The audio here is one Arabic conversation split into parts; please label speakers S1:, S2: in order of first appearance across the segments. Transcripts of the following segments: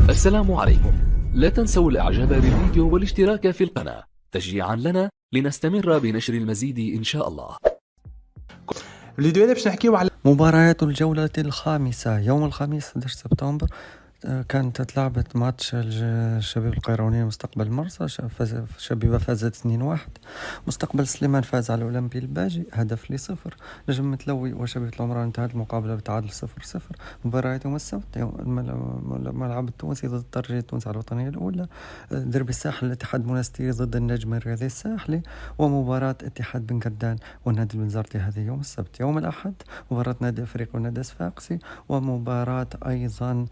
S1: السلام عليكم. لا تنسوا الاعجاب بالفيديو والاشتراك في القناة تشجيعا لنا لنستمر بنشر المزيد ان شاء الله.
S2: الفيديو هذا باش نحكيو على
S3: مباريات الجولة الخامسة يوم الخميس 11 سبتمبر. كانت تلعبت ماتش الشبيبة القيروانية مستقبل مرسى. شبيبة فازت 2-1. مستقبل سليمان فاز على الأولمبي الباجي هدف ل0. نجم متلوي وشبيبة العمران انتهت المقابلة بتعادل 0-0. مباريات يوم السبت الملعب التونسي ضد الترجي التونسي على الوطنية الأولى. دربي الساحل الاتحاد منستيري ضد النجم الرياضي الساحلي. ومباراة اتحاد بن كردان والنادي البنزرتي هذه يوم السبت. يوم الأحد مباراة نادي أفريقيا والنادي الصفاقسي. ومباراة أيضا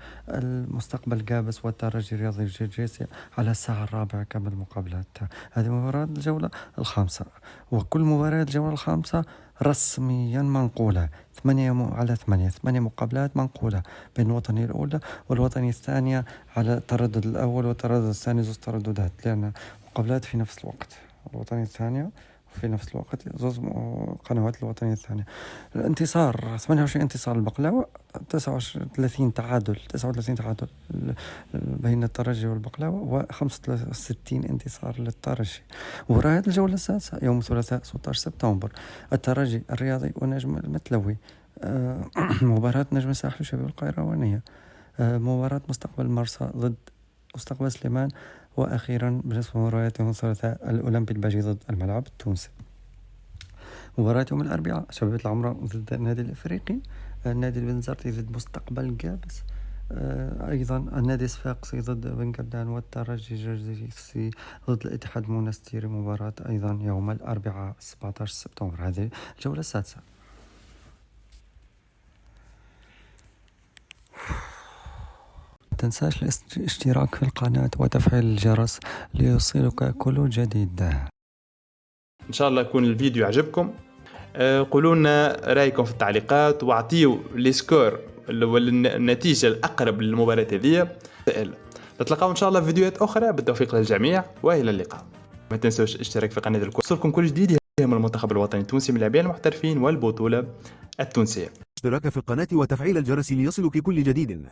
S3: المستقبل قابس والترجي الرياضي الجرجيسي على الساعة 4 كامل مقابلات. هذه مباراة الجولة الخامسة، وكل مباريات الجولة الخامسة رسميا منقولة 8 مقابلات منقولة بين الوطنية الأولى والوطنية الثانية على التردد الأول والتردد الثاني، زوج ترددات لأن مقابلات في نفس الوقت. الوطنية الثانية في نفس الوقت زوج قنوات الوطنية الثانية. الانتصار 28 انتصار البقلاوة، 39 تعادل بين الترجي والبقلاوة، و65 انتصار للترجي. مباراة الجولة السادسة يوم الثلاثاء 16 سبتمبر الترجي الرياضي ونجم المتلوي. مباراة نجم الساحل وشبيبة القيروانية. مباراة مستقبل مرسى ضد مستقبل سليمان. وأخيرا بالنسبة لمباريات يوم الثلاثاء الأولمبي الباجي ضد الملعب التونسي. مباراة يوم الأربعاء شبيبة العمران ضد النادي الإفريقي. النادي البنزرتي ضد مستقبل قابس. أيضا النادي الصفاقسي ضد بن كردان والترجي الجرجيسي ضد الاتحاد المنستيري. مباراة أيضا يوم الأربعاء 17 سبتمبر. هذه الجولة السادسة. تنساش الاشتراك في القناة وتفعيل الجرس ليوصلك كل جديد.
S2: ان شاء الله يكون الفيديو عجبكم. قولوا لنا رايكم في التعليقات واعطيوا لي سكور النتيجة الأقرب للمباراة هذه. نتلقاو ان شاء الله في فيديوهات أخرى. بالتوفيق للجميع وإلى اللقاء. ما تنسوش الاشتراك في قناة الكل يوصلكم كل جديد يهم المنتخب الوطني التونسي من اللاعبين المحترفين والبطولة التونسية.
S4: اشتراك في القناة وتفعيل الجرس ليصلك كل جديد.